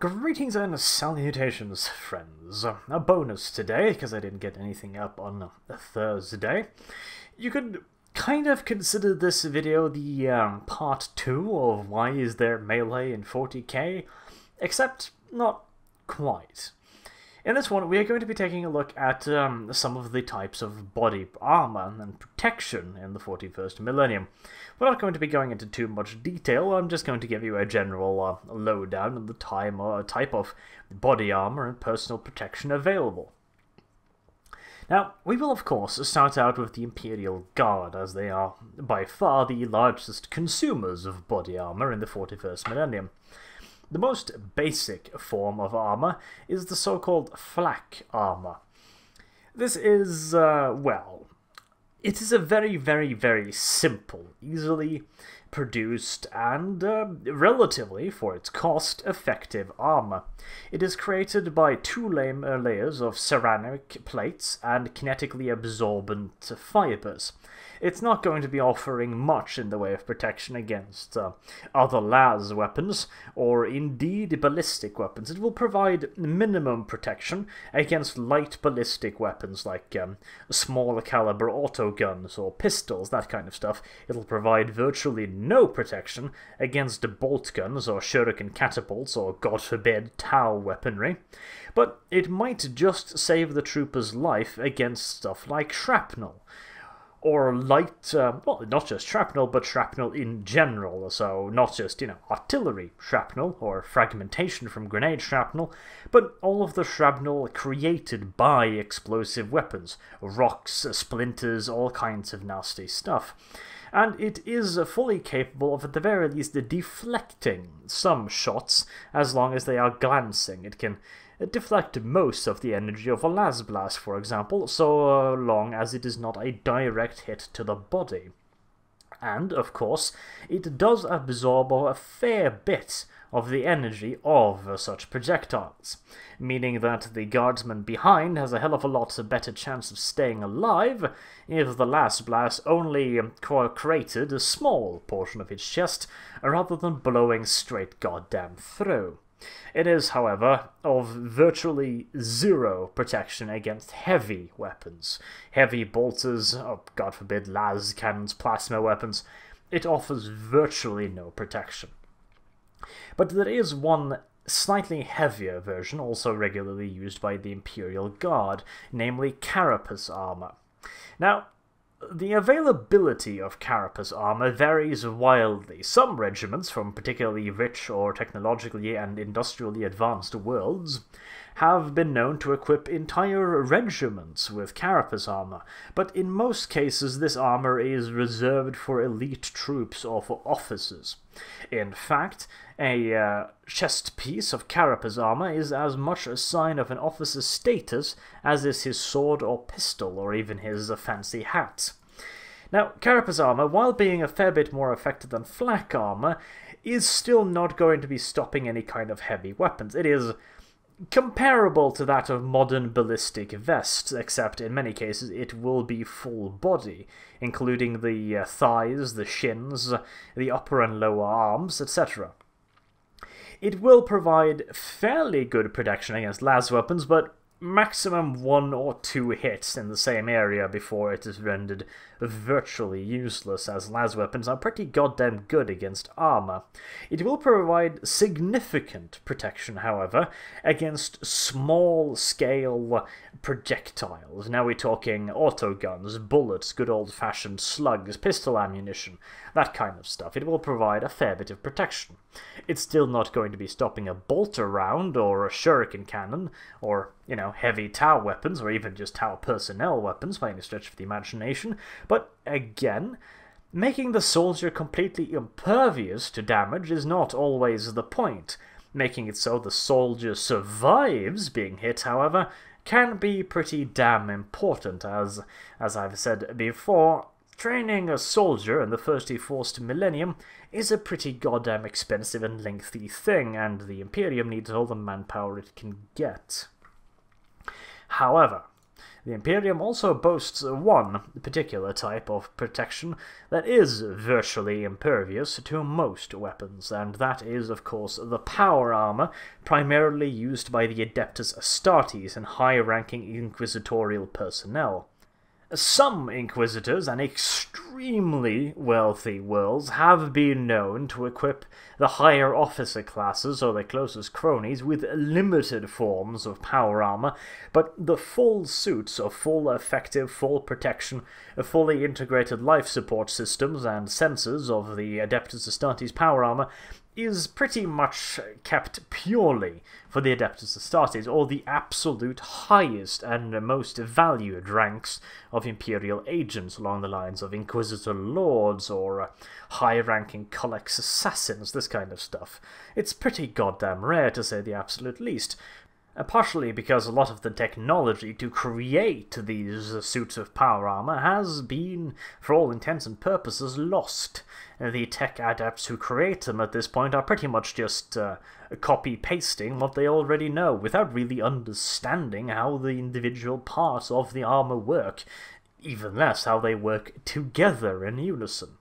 Greetings and salutations, friends. A bonus today, because I didn't get anything up on a Thursday. You could kind of consider this video the part 2 of why is there melee in 40k, except not quite. In this one, we are going to be taking a look at some of the types of body armor and protection in the 41st millennium. We're not going to be going into too much detail. I'm just going to give you a general lowdown on the type of body armor and personal protection available. Now, we will of course start out with the Imperial Guard, as they are by far the largest consumers of body armor in the 41st millennium. The most basic form of armor is the so-called Flack Armor. This is, well, it is a very simple, easily produced, and relatively, for its cost, effective armor. It is created by two layers of ceramic plates and kinetically absorbent fibers. It's not going to be offering much in the way of protection against other las weapons, or indeed ballistic weapons. It will provide minimum protection against light ballistic weapons like small caliber autoguns or pistols, that kind of stuff. It'll provide virtually no protection against bolt guns or shuriken catapults or, God forbid, Tau weaponry. But it might just save the trooper's life against stuff like shrapnel. Or light, well, not just shrapnel, but shrapnel in general, so not just, artillery shrapnel, or fragmentation from grenade shrapnel, but all of the shrapnel created by explosive weapons, rocks, splinters, all kinds of nasty stuff. And it is fully capable of, at the very least, deflecting some shots, as long as they are glancing. It can deflect most of the energy of a las blast, for example, so long as it is not a direct hit to the body. And, of course, it does absorb a fair bit of the energy of such projectiles, meaning that the guardsman behind has a hell of a lot better chance of staying alive if the las blast only created a small portion of its chest, rather than blowing straight goddamn through. It is, however, of virtually zero protection against heavy weapons. Heavy bolters, oh, God forbid, las cannons, plasma weapons. It offers virtually no protection. But there is one slightly heavier version, also regularly used by the Imperial Guard, namely Carapace Armor. Now, the availability of Carapace armor varies wildly. Some regiments from particularly rich or technologically and industrially advanced worlds have been known to equip entire regiments with Carapace armor, but in most cases this armor is reserved for elite troops or for officers. In fact, a chest piece of Carapace armor is as much a sign of an officer's status as is his sword or pistol, or even his fancy hat. Now, Carapace armor, while being a fair bit more effective than Flack armor, is still not going to be stopping any kind of heavy weapons. It is comparable to that of modern ballistic vests, except in many cases it will be full body, including the thighs, the shins, the upper and lower arms, etc. It will provide fairly good protection against las weapons, but maximum 1 or 2 hits in the same area before it is rendered virtually useless, as las weapons are pretty goddamn good against armor. It will provide significant protection, however, against small-scale projectiles. Now we're talking autoguns, bullets, good old-fashioned slugs, pistol ammunition, that kind of stuff. It will provide a fair bit of protection. It's still not going to be stopping a bolter round or a shuriken cannon, or, heavy Tau weapons, or even just Tau personnel weapons by any stretch of the imagination, but again, making the soldier completely impervious to damage is not always the point. Making it so the soldier survives being hit, however, can be pretty damn important, as I've said before. Training a soldier in the 31st millennium is a pretty goddamn expensive and lengthy thing, and the Imperium needs all the manpower it can get. However, The Imperium also boasts one particular type of protection that is virtually impervious to most weapons, and that is, of course, the power armor, primarily used by the Adeptus Astartes and high-ranking inquisitorial personnel. Some Inquisitors and extremely wealthy worlds have been known to equip the higher officer classes or their closest cronies with limited forms of power armor, but the full suits of full effective, full protection, fully integrated life support systems and sensors of the Adeptus Astartes power armor is pretty much kept purely for the Adeptus Astartes, or the absolute highest and most valued ranks of Imperial agents along the lines of Inquisitor Lords or high-ranking Collex Assassins, this kind of stuff. It's pretty goddamn rare, to say the absolute least. Partially because a lot of the technology to create these suits of power armor has been, for all intents and purposes, lost. The tech adepts who create them at this point are pretty much just copy-pasting what they already know, without really understanding how the individual parts of the armor work, even less how they work together in unison.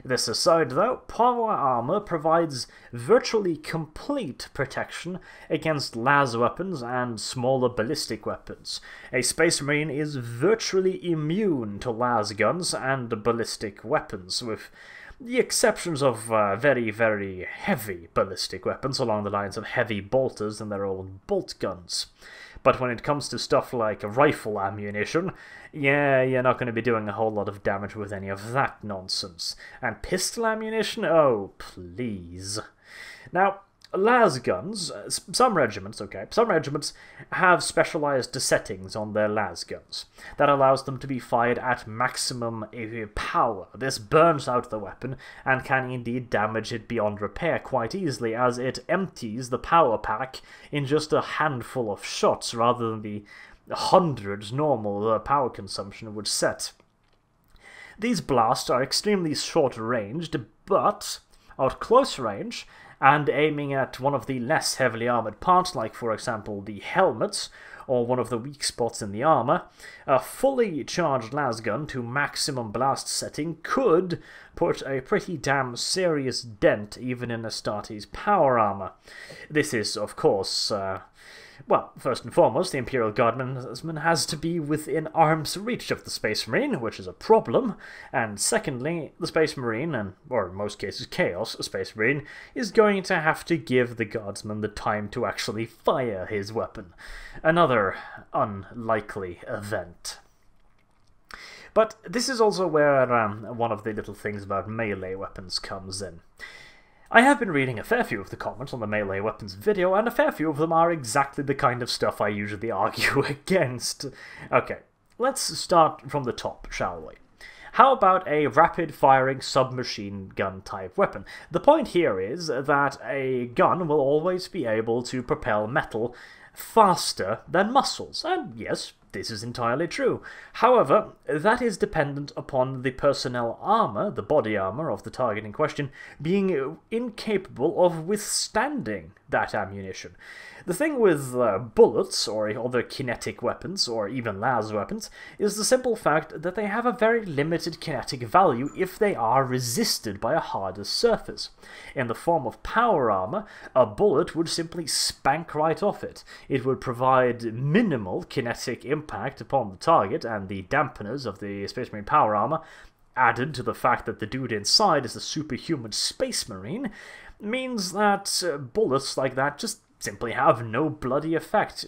This aside, though, power armor provides virtually complete protection against las weapons and smaller ballistic weapons. A Space Marine is virtually immune to las guns and ballistic weapons, with the exceptions of very, very heavy ballistic weapons along the lines of heavy bolters and their own bolt guns. But when it comes to stuff like rifle ammunition, yeah, you're not going to be doing a whole lot of damage with any of that nonsense. And pistol ammunition? Oh, please. Now, las guns, some regiments have specialized settings on their las guns that allows them to be fired at maximum power. This burns out the weapon and can indeed damage it beyond repair quite easily, as it empties the power pack in just a handful of shots rather than the hundreds normal power consumption would set. These blasts are extremely short-ranged, but at close range, and aiming at one of the less heavily armoured parts, like for example the helmets, or one of the weak spots in the armour, a fully charged lasgun to maximum blast setting could put a pretty damn serious dent even in Astartes' power armour. This is, of course, well, first and foremost, the Imperial Guardsman has to be within arm's reach of the Space Marine, which is a problem, and secondly, the Space Marine, or in most cases Chaos Space Marine, is going to have to give the Guardsman the time to actually fire his weapon. Another unlikely event. But this is also where one of the little things about melee weapons comes in. I have been reading a fair few of the comments on the melee weapons video, and a fair few of them are exactly the kind of stuff I usually argue against. Okay, let's start from the top, shall we? How about a rapid-firing submachine gun type weapon? The point here is that a gun will always be able to propel metal faster than muscles, and yes, this is entirely true. However, that is dependent upon the personnel armor, the body armor of the target in question, being incapable of withstanding that ammunition. The thing with bullets, or other kinetic weapons, or even las weapons, is the simple fact that they have a very limited kinetic value if they are resisted by a harder surface. In the form of power armor, a bullet would simply spank right off it. It would provide minimal kinetic impact upon the target, and the dampeners of the Space Marine power armor, added to the fact that the dude inside is a superhuman Space Marine, means that bullets like that just simply have no bloody effect.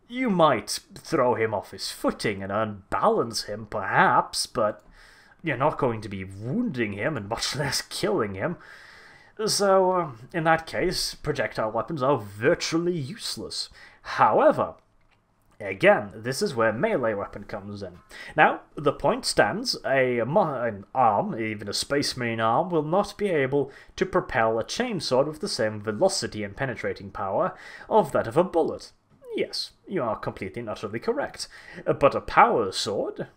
You might throw him off his footing and unbalance him, perhaps, but you're not going to be wounding him and much less killing him. So, in that case, projectile weapons are virtually useless. However, again, this is where melee weapon comes in. Now, the point stands, an arm, even a Space Marine arm, will not be able to propel a chainsword with the same velocity and penetrating power of that of a bullet. Yes, you are completely and utterly correct. But a power sword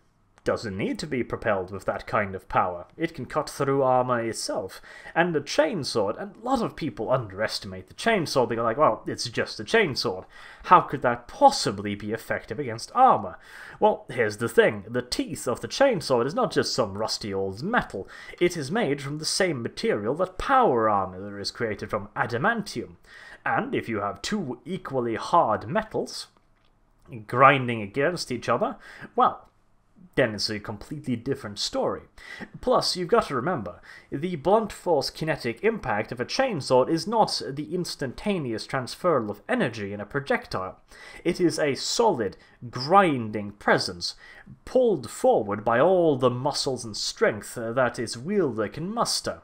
doesn't need to be propelled with that kind of power. It can cut through armor itself. And the chainsword, and a lot of people underestimate the chainsword. They're like, well, it's just a chainsword. How could that possibly be effective against armor? Well, here's the thing. The teeth of the chainsword is not just some rusty old metal. It is made from the same material that power armor is created from, adamantium. And if you have two equally hard metals grinding against each other, well, then it's a completely different story. Plus, you've got to remember, the blunt force kinetic impact of a chainsword is not the instantaneous transfer of energy in a projectile. It is a solid, grinding presence, pulled forward by all the muscles and strength that its wielder can muster.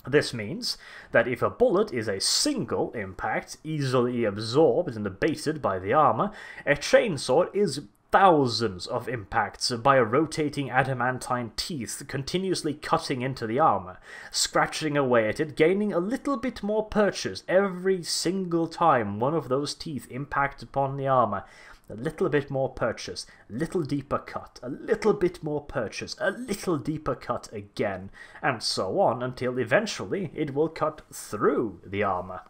This means that if a bullet is a single impact, easily absorbed and abated by the armor, a chainsword is thousands of impacts by rotating adamantine teeth continuously cutting into the armor, scratching away at it, gaining a little bit more purchase every single time one of those teeth impact upon the armor. A little bit more purchase, a little deeper cut, a little bit more purchase, a little deeper cut again, and so on until eventually it will cut through the armor.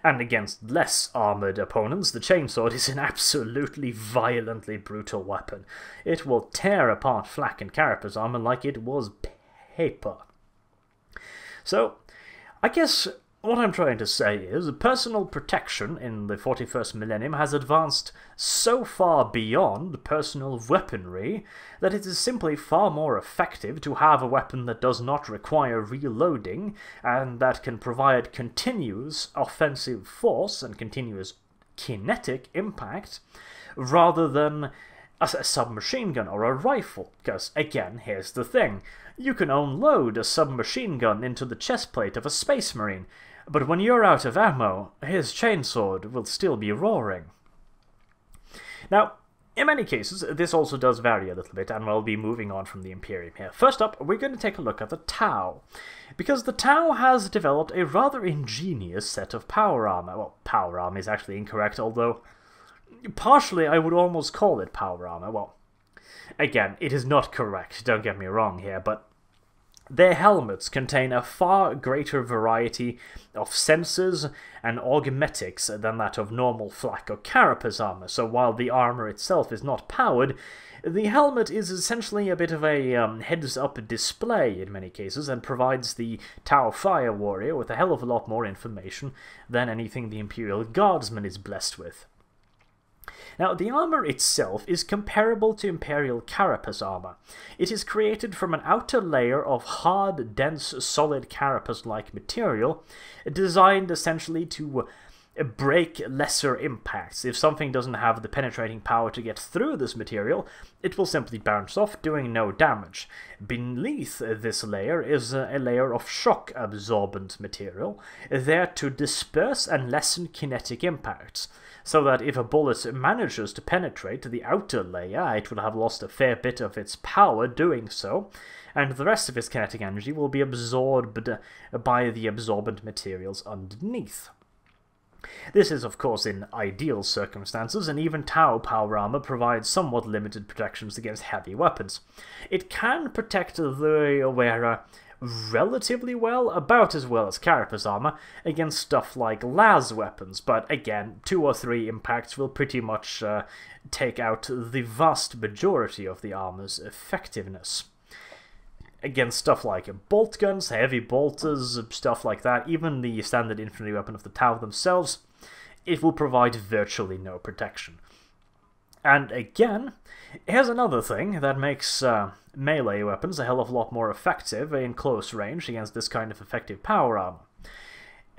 And against less armoured opponents, the chainsword is an absolutely violently brutal weapon. It will tear apart Flack and Carapace Armor like it was paper. So, I guess what I'm trying to say is personal protection in the 41st millennium has advanced so far beyond personal weaponry that it is simply far more effective to have a weapon that does not require reloading and that can provide continuous offensive force and continuous kinetic impact rather than a submachine gun or a rifle. Because, again, here's the thing. You can unload a submachine gun into the chestplate of a space marine, but when you're out of ammo, his chainsword will still be roaring. Now, in many cases, this also does vary a little bit, and we'll be moving on from the Imperium here. First up, we're going to take a look at the Tau, because the Tau has developed a rather ingenious set of power armor. Well, power armor is actually incorrect, although partially I would almost call it power armor. Well, again, it is not correct, don't get me wrong here, but their helmets contain a far greater variety of sensors and augmetics than that of normal Flack or Carapace armor, so while the armor itself is not powered, the helmet is essentially a bit of a heads-up display in many cases, and provides the Tau Fire Warrior with a hell of a lot more information than anything the Imperial Guardsman is blessed with. Now, the armor itself is comparable to Imperial Carapace Armor. It is created from an outer layer of hard, dense, solid carapace-like material, designed essentially to break lesser impacts. If something doesn't have the penetrating power to get through this material, it will simply bounce off, doing no damage. Beneath this layer is a layer of shock-absorbent material, there to disperse and lessen kinetic impacts, so that if a bullet manages to penetrate the outer layer, it will have lost a fair bit of its power doing so, and the rest of its kinetic energy will be absorbed by the absorbent materials underneath. This is, of course, in ideal circumstances, and even Tau power armor provides somewhat limited protections against heavy weapons. It can protect the wearer relatively well, about as well as Carapace armor, against stuff like las weapons, but again, 2 or 3 impacts will pretty much take out the vast majority of the armor's effectiveness. Against stuff like bolt guns, heavy bolters, stuff like that, even the standard infantry weapon of the Tau themselves, it will provide virtually no protection. And again, here's another thing that makes melee weapons a hell of a lot more effective in close range against this kind of effective power armor.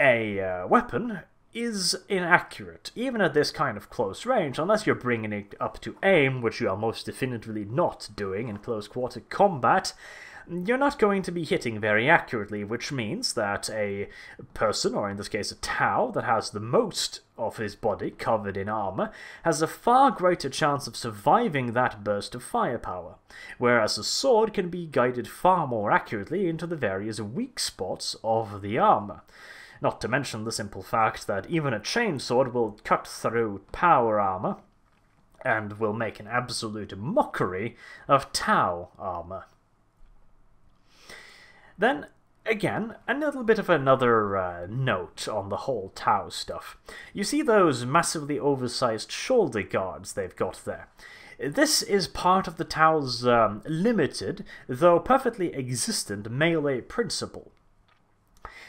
A weapon is inaccurate, even at this kind of close range, unless you're bringing it up to aim, which you are most definitively not doing in close quarter combat. You're not going to be hitting very accurately, which means that a person, or in this case a Tau, that has the most of his body covered in armor, has a far greater chance of surviving that burst of firepower, whereas a sword can be guided far more accurately into the various weak spots of the armor. Not to mention the simple fact that even a chainsword will cut through power armor and will make an absolute mockery of Tau armor. Then, again, a little bit of another note on the whole Tau stuff. You see those massively oversized shoulder guards they've got there? This is part of the Tau's limited, though perfectly existent, melee principle.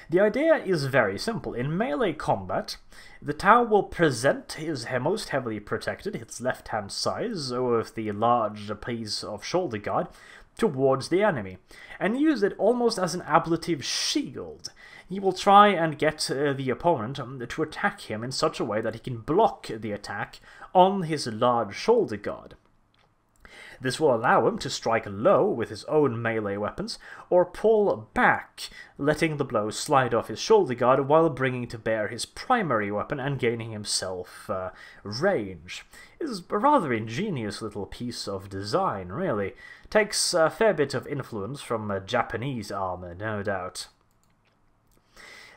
The idea is very simple. In melee combat, the Tau will present his most heavily protected, its left-hand side, with the large piece of shoulder guard, towards the enemy, and use it almost as an ablative shield. He will try and get the opponent to attack him in such a way that he can block the attack on his large shoulder guard. This will allow him to strike low with his own melee weapons, or pull back, letting the blow slide off his shoulder guard while bringing to bear his primary weapon and gaining himself range. It's a rather ingenious little piece of design, really. Takes a fair bit of influence from Japanese armor, no doubt.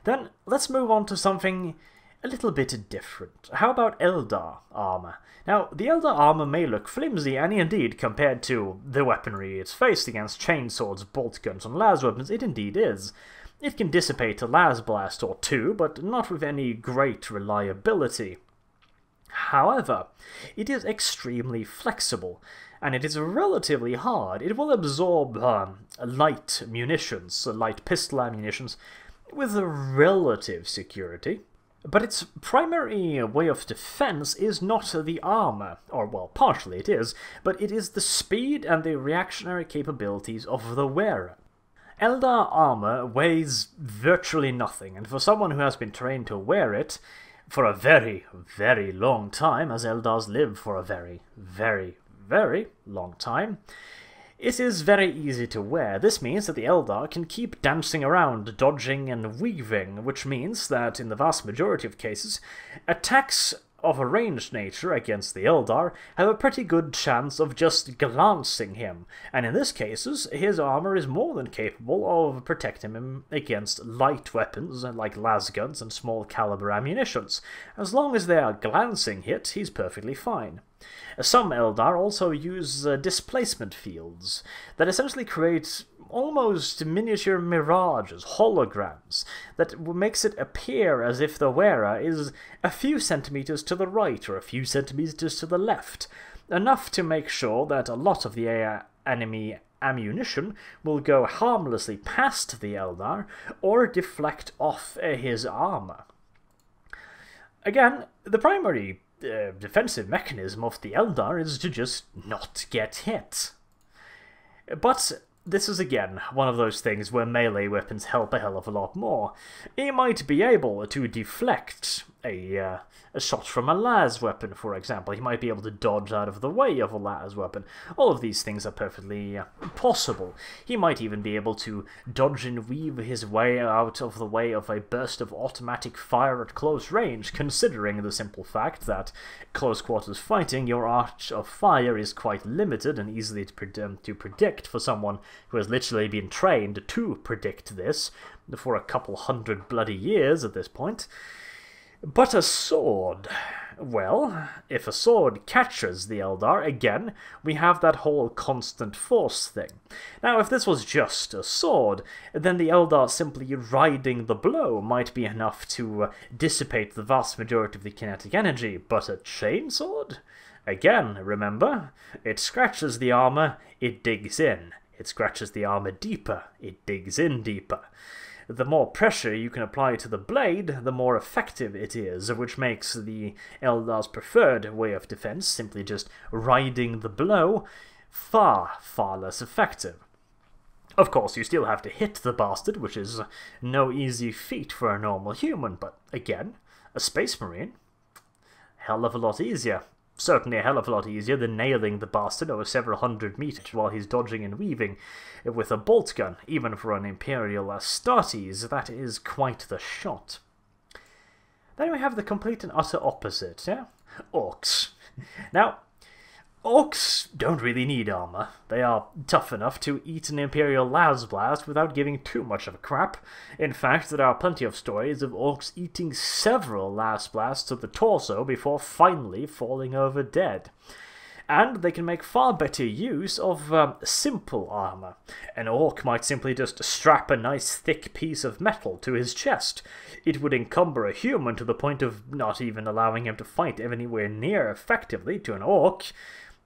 Then, let's move on to something a little bit different. How about Eldar armor? Now, the Eldar armor may look flimsy, and indeed, compared to the weaponry it's faced against, chainswords, bolt guns, and las weapons, it indeed is. It can dissipate a las blast or two, but not with any great reliability. However, it is extremely flexible, and it is relatively hard. It will absorb light munitions, light pistol ammunitions, with a relative security. But its primary way of defense is not the armor, or well, partially it is, but it is the speed and the reactionary capabilities of the wearer. Eldar armor weighs virtually nothing, and for someone who has been trained to wear it for a very, very long time, as Eldars live for a very, very, very long time, it is very easy to wear. This means that the Eldar can keep dancing around, dodging and weaving, which means that in the vast majority of cases, attacks of a ranged nature against the Eldar have a pretty good chance of just glancing him, and in this cases, his armor is more than capable of protecting him against light weapons like las guns and small caliber ammunitions. As long as they are glancing hits, he's perfectly fine. Some Eldar also use Displacement Fields that essentially create almost miniature mirages, holograms, that makes it appear as if the wearer is a few centimeters to the right or a few centimeters to the left, enough to make sure that a lot of the enemy ammunition will go harmlessly past the Eldar or deflect off his armor. Again, the primary defensive mechanism of the Eldar is to just not get hit. But this is again one of those things where melee weapons help a hell of a lot more. He might be able to deflect a shot from a las weapon, for example. He might be able to dodge out of the way of a las weapon. All of these things are perfectly possible. He might even be able to dodge and weave his way out of the way of a burst of automatic fire at close range, considering the simple fact that close quarters fighting, your arch of fire is quite limited and easily to predict for someone who has literally been trained to predict this for a couple hundred bloody years at this point. But a sword, well, if a sword catches the Eldar, again, we have that whole constant force thing. Now, if this was just a sword, then the Eldar simply riding the blow might be enough to dissipate the vast majority of the kinetic energy, but a chainsword? Again, remember, it scratches the armor, it digs in. It scratches the armor deeper, it digs in deeper. The more pressure you can apply to the blade, the more effective it is, which makes the Eldar's preferred way of defense, simply just riding the blow, far, far less effective. Of course, you still have to hit the bastard, which is no easy feat for a normal human, but again, a Space Marine, hell of a lot easier. Certainly a hell of a lot easier than nailing the bastard over several hundred meters while he's dodging and weaving with a bolt gun. Even for an Imperial Astartes, that is quite the shot. Then we have the complete and utter opposite, yeah? Orcs. Now, orcs don't really need armor. They are tough enough to eat an Imperial las blast without giving too much of a crap. In fact, there are plenty of stories of orcs eating several las blasts to the torso before finally falling over dead. And they can make far better use of simple armor. An orc might simply just strap a nice thick piece of metal to his chest. It would encumber a human to the point of not even allowing him to fight anywhere near effectively. To an orc,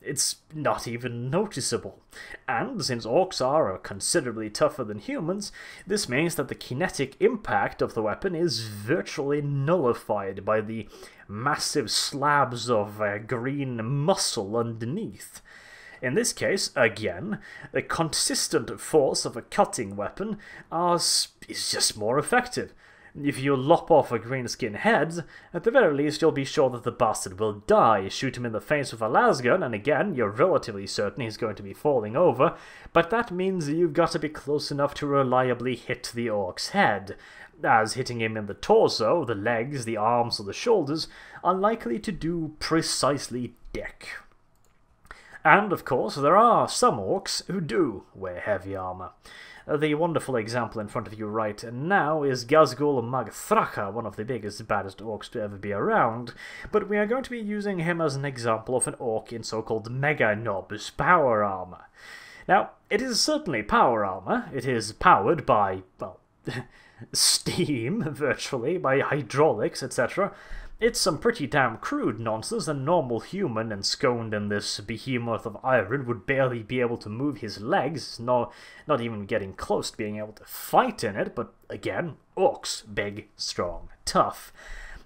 it's not even noticeable. And since orcs are considerably tougher than humans, this means that the kinetic impact of the weapon is virtually nullified by the massive slabs of green muscle underneath. In this case, again, the consistent force of a cutting weapon is just more effective. If you lop off a greenskin head, at the very least you'll be sure that the bastard will die. Shoot him in the face with a lasgun, and again, you're relatively certain he's going to be falling over, but that means you've got to be close enough to reliably hit the orc's head, as hitting him in the torso, the legs, the arms, or the shoulders are likely to do precisely dick. And, of course, there are some orcs who do wear heavy armor. The wonderful example in front of you right now is Gazgul Magthracha, one of the biggest, baddest orcs to ever be around, but we are going to be using him as an example of an orc in so-called Mega Nob's power armor. Now, it is certainly power armor. It is powered by, well, steam, virtually, by hydraulics, etc. It's some pretty damn crude nonsense. A normal human ensconced in this behemoth of iron would barely be able to move his legs, not even getting close to being able to fight in it, but again, orcs, big, strong, tough.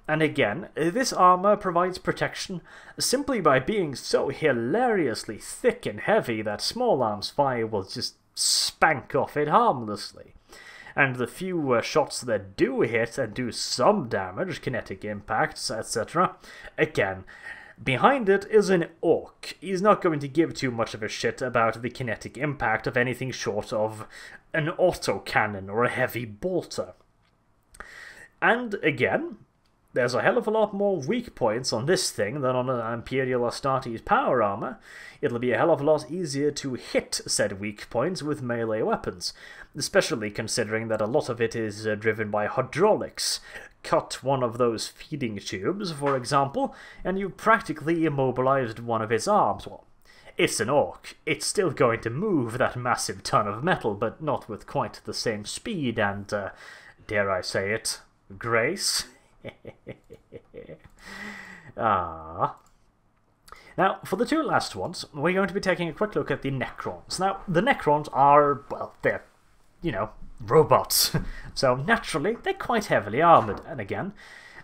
And again, this armor provides protection simply by being so hilariously thick and heavy that small arms fire will just spank off it harmlessly. And the few shots that do hit and do some damage, kinetic impacts, etc., again, behind it is an orc. He's not going to give too much of a shit about the kinetic impact of anything short of an autocannon or a heavy bolter. And again, there's a hell of a lot more weak points on this thing than on an Imperial Astartes power armor. It'll be a hell of a lot easier to hit said weak points with melee weapons, especially considering that a lot of it is driven by hydraulics. Cut one of those feeding tubes, for example, and you've practically immobilized one of its arms. Well, it's an orc. It's still going to move that massive ton of metal, but not with quite the same speed and, dare I say it, grace. Now, for the two last ones, we're going to be taking a quick look at the Necrons. Now, the Necrons are, well, they're, you know, robots. So, naturally, they're quite heavily armoured. And again,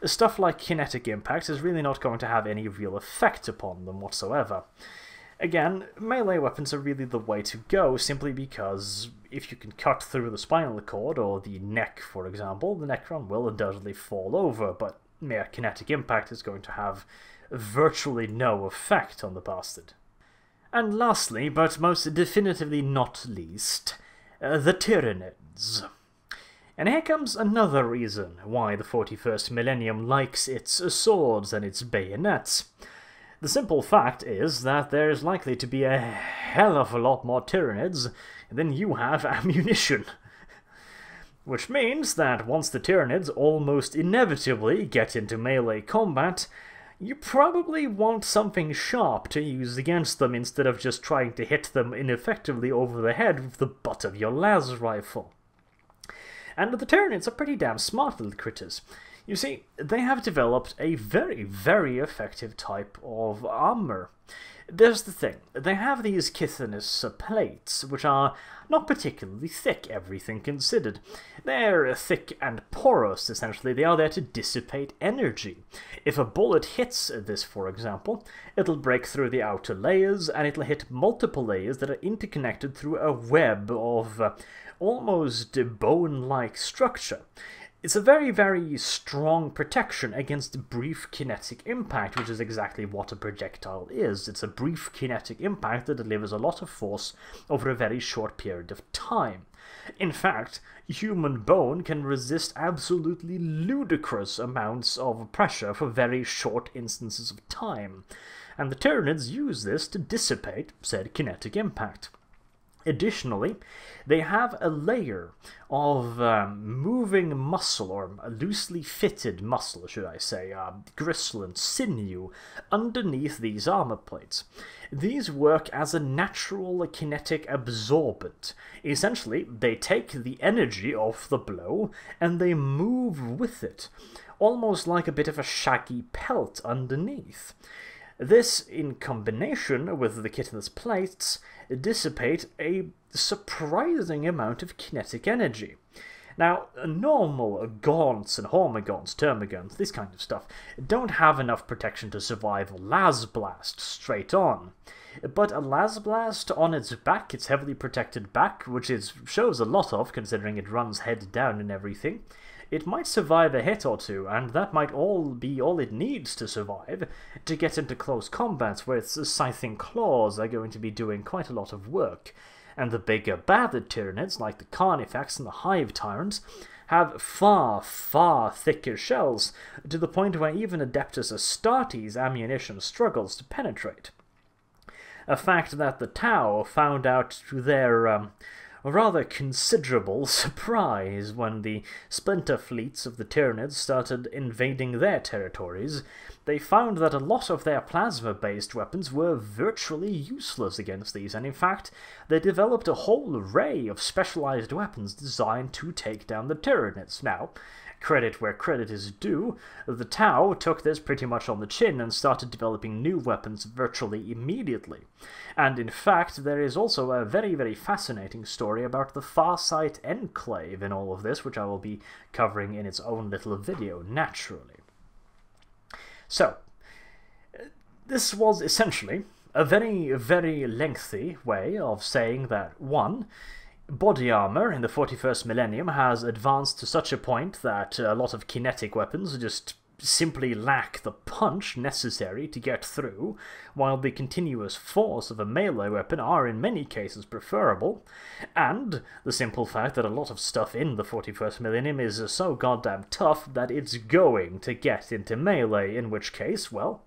stuff like kinetic impact is really not going to have any real effect upon them whatsoever. Again, melee weapons are really the way to go, simply because if you can cut through the spinal cord, or the neck, for example, the Necron will undoubtedly fall over, but mere kinetic impact is going to have virtually no effect on the bastard. And lastly, but most definitively not least, the Tyranids. And here comes another reason why the 41st millennium likes its swords and its bayonets. The simple fact is that there is likely to be a hell of a lot more Tyranids than you have ammunition. Which means that once the Tyranids almost inevitably get into melee combat, you probably want something sharp to use against them instead of just trying to hit them ineffectively over the head with the butt of your las rifle. And the Tyranids are pretty damn smart little critters. You see, they have developed a very, very effective type of armor. There's the thing, they have these chitinous plates, which are not particularly thick, everything considered. They're thick and porous, essentially. They are there to dissipate energy. If a bullet hits this, for example, it'll break through the outer layers, and it'll hit multiple layers that are interconnected through a web of almost bone-like structure. It's a very, very strong protection against brief kinetic impact, which is exactly what a projectile is. It's a brief kinetic impact that delivers a lot of force over a very short period of time. In fact, human bone can resist absolutely ludicrous amounts of pressure for very short instances of time, and the Tyranids use this to dissipate said kinetic impact. Additionally, they have a layer of moving muscle, or loosely fitted muscle, should I say, gristle and sinew, underneath these armor plates. These work as a natural kinetic absorbent. Essentially, they take the energy of the blow and they move with it, almost like a bit of a shaggy pelt underneath. This, in combination with the chitinous plates, dissipate a surprising amount of kinetic energy. Now, normal gaunts and hormagaunts, termagants, this kind of stuff, don't have enough protection to survive a las blast straight on. But a las blast on its back, its heavily protected back, which it shows a lot of considering it runs head down and everything, it might survive a hit or two, and that might be all it needs to survive to get into close combats where its scything claws are going to be doing quite a lot of work. And the bigger, badder Tyranids, like the Carnifex and the Hive Tyrants, have far, far thicker shells, to the point where even Adeptus Astartes' ammunition struggles to penetrate. A fact that the Tau found out to their rather considerable surprise when the splinter fleets of the Tyranids started invading their territories. They found that a lot of their plasma-based weapons were virtually useless against these, and in fact, they developed a whole array of specialized weapons designed to take down the Tyranids. Now, credit where credit is due, the Tau took this pretty much on the chin and started developing new weapons virtually immediately. And in fact, there is also a very, very fascinating story about the Farsight Enclave in all of this, which I will be covering in its own little video, naturally. So, this was essentially a very, very lengthy way of saying that, one, body armor in the 41st millennium has advanced to such a point that a lot of kinetic weapons just simply lack the punch necessary to get through, while the continuous force of a melee weapon are in many cases preferable, and the simple fact that a lot of stuff in the 41st millennium is so goddamn tough that it's going to get into melee, in which case, well,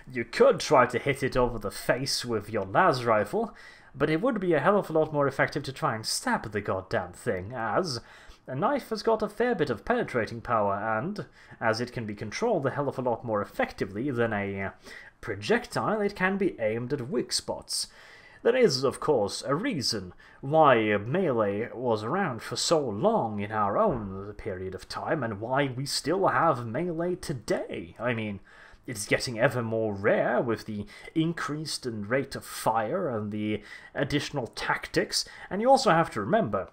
you could try to hit it over the face with your las rifle, but it would be a hell of a lot more effective to try and stab the goddamn thing, as a knife has got a fair bit of penetrating power, and as it can be controlled a hell of a lot more effectively than a projectile, it can be aimed at weak spots. There is, of course, a reason why melee was around for so long in our own period of time, and why we still have melee today. I mean, it's getting ever more rare with the increased rate of fire and the additional tactics, and you also have to remember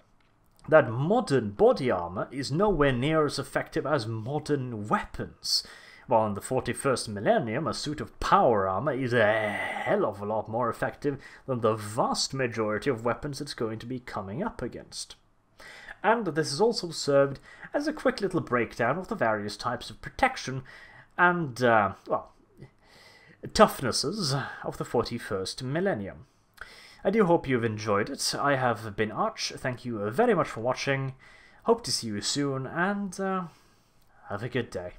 that modern body armor is nowhere near as effective as modern weapons. While in the 41st millennium, a suit of power armor is a hell of a lot more effective than the vast majority of weapons it's going to be coming up against. And this has also served as a quick little breakdown of the various types of protection and, well, toughnesses of the 41st millennium. I do hope you've enjoyed it. I have been Arch. Thank you very much for watching. Hope to see you soon, and have a good day.